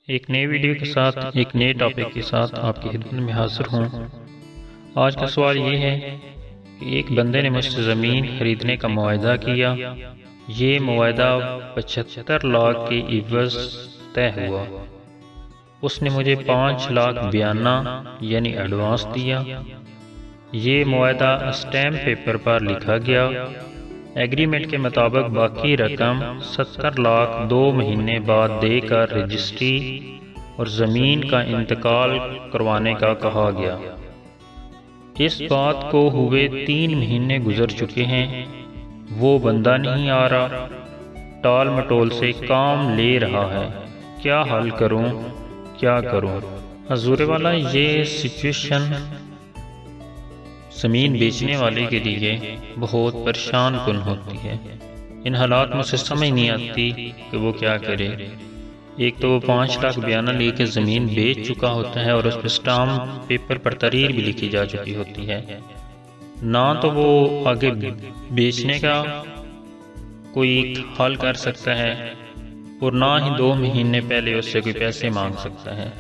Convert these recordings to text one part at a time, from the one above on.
एक नई वीडियो के साथ एक नए टॉपिक के साथ आपकी खिदमत में हाजिर हूँ। आज का सवाल ये है कि एक बंदे ने मुझसे ज़मीन खरीदने का मुआहदा किया। ये मुआहदा 75 लाख के इवज़ तय हुआ। उसने मुझे 5 लाख बयाना यानी एडवांस दिया। ये मुआहदा स्टैम्प पेपर पर लिखा गया। एग्रीमेंट के मुताबिक बाकी रकम 70 लाख 2 महीने बाद देकर रजिस्ट्री और ज़मीन का इंतकाल करवाने का कहा गया। इस बात को हुए 3 महीने गुजर चुके हैं। वो बंदा नहीं आ रहा, टाल मटोल से काम ले रहा है। क्या हल करूं, क्या करूं? हजूर वाला, ये सिचुएशन ज़मीन बेचने वाले के लिए बहुत परेशान कुन होती है। इन हालात में उसे समझ नहीं आती कि वो क्या करे। एक तो वो 5 लाख बयाना लेके ज़मीन बेच चुका होता है और उस पर स्टाम्प पेपर पर तहरीर भी लिखी जा चुकी होती है। ना तो वो आगे बेचने का कोई हल कर सकता है और ना ही 2 महीने पहले उससे कोई पैसे मांग सकता है।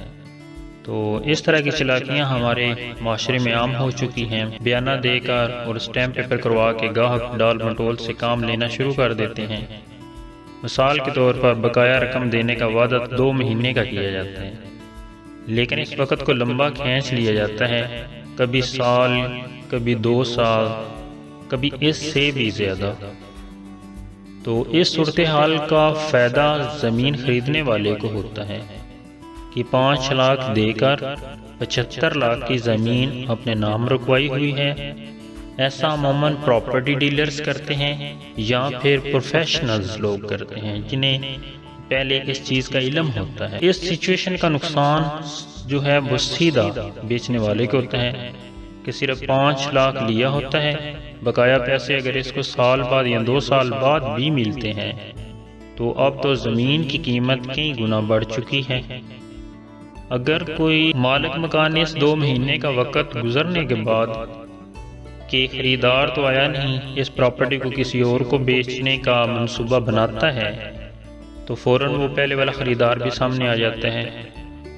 तो इस तरह की चालाकियाँ हमारे माशरे में आम हो चुकी हैं। बयाना देकर और स्टैम्प पेपर करवा के गाहक डाल मटोल से काम लेना शुरू कर देते हैं। मिसाल के तौर पर बकाया रकम देने का वादा 2 महीने का किया जाता है, लेकिन इस वक्त को लंबा खींच लिया जाता है। कभी साल, कभी 2 साल, कभी इससे भी ज़्यादा। तो इस सूरत हाल का फ़ायदा ज़मीन खरीदने वाले को होता है कि 5 लाख देकर 75 लाख की ज़मीन अपने नाम रुकवाई हुई है। ऐसा अमूमन प्रॉपर्टी डीलर्स करते हैं या फिर प्रोफेशनल्स लोग करते हैं जिन्हें पहले इस चीज़ का इल्म होता है। इस सिचुएशन का नुकसान जो है वो सीधा बेचने वाले को होता है कि सिर्फ 5 लाख लिया होता है। बकाया पैसे अगर इसको साल बाद या 2 साल बाद भी मिलते हैं तो अब तो ज़मीन की कीमत कई गुना बढ़ चुकी है। अगर कोई मालिक मकान इस 2 महीने का वक्त गुजरने के बाद कि खरीदार तो आया नहीं, इस प्रॉपर्टी को किसी और को बेचने का मंसूबा बनाता है, तो फ़ौरन वो पहले वाला खरीदार भी सामने आ जाता है।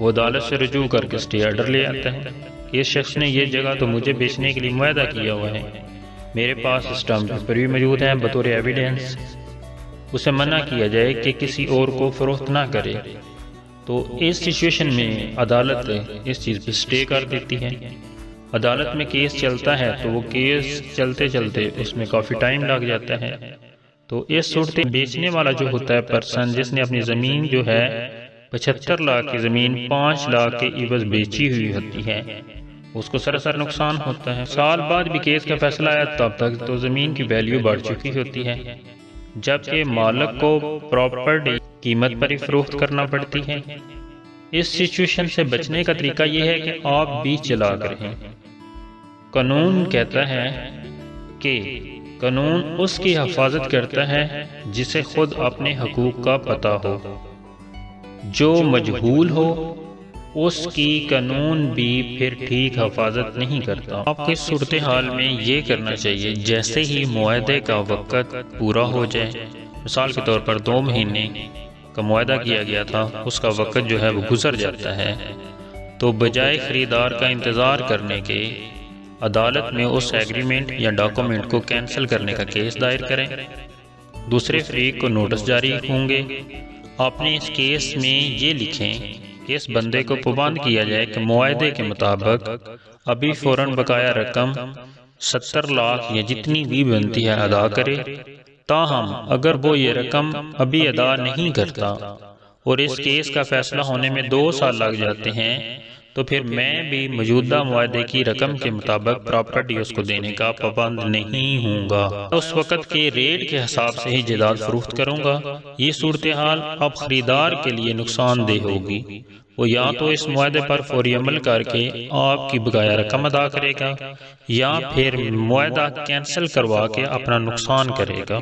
वो अदालत से रुजू करके स्टे ऑर्डर ले आता है कि इस शख्स ने ये जगह तो मुझे बेचने के लिए मुआहदा किया हुआ है, मेरे पास स्टाम्प पेपर भी मौजूद है बतौर एविडेंस। उसे मना किया जाए कि किसी और को फरोख्त ना करे। तो इस सिचुएशन में अदालत इस चीज़ पर स्टे कर देती है। अदालत में केस चलता है तो वो केस चलते चलते उसमें काफ़ी टाइम लग जाता है। तो इस सूरत बेचने वाला जो होता है पर्सन, जिसने अपनी ज़मीन जो है 75 लाख की ज़मीन 5 लाख के इवज़ बेची हुई होती है, उसको सरासर नुकसान होता है। साल बाद भी केस का फैसला आया तब तक तो ज़मीन की वैल्यू बढ़ चुकी होती है, जबकि मालिक को प्रॉपर्टी कीमत पर ही फरोख्त करना पड़ती है। इस सिचुएशन से बचने का तरीका यह है कि आप भी चालाक रहें। कानून कहता है कि कानून उसकी हिफाजत करता है जिसे खुद अपने हकूक का पता हो। जो मजहूल हो उसकी कानून भी फिर ठीक हिफाजत नहीं करता। आपको इस सूरत हाल में ये करना चाहिए, जैसे ही मुआहदे का वक्त पूरा हो जाए, मिसाल के तौर पर 2 महीने का मुआहदा किया गया था, उसका वक्त जो है वो गुजर जाता है, तो बजाय खरीदार का इंतज़ार करने के अदालत में उस एग्रीमेंट या डॉक्यूमेंट को कैंसिल करने का केस दायर करें। दूसरे फरीक को नोटिस जारी होंगे। आपने इस केस में ये लिखें कि इस बंदे को पाबंद किया जाए कि मुआहदे के मुताबिक अभी फ़ौरन बकाया रकम 70 लाख या जितनी भी बनती है अदा करे। ताहम अगर वो ये रकम अभी अदा नहीं करता और इस केस का फैसला होने में 2 साल लग जाते हैं, तो फिर मैं भी मौजूदा मुआहदे की रकम के मुताबिक प्रॉपर्टी उसको देने का पाबंद नहीं हूँगा। उस वक़्त के रेट के हिसाब से ही जायदाद फरोख्त करूँगा। ये सूरत हाल अब खरीदार के लिए नुकसानदेह होगी। वो या तो इस मुआहदे पर फौरी अमल करके आपकी बकाया रकम अदा करेगा या फिर मुआहदा कैंसिल करवा के अपना नुकसान करेगा।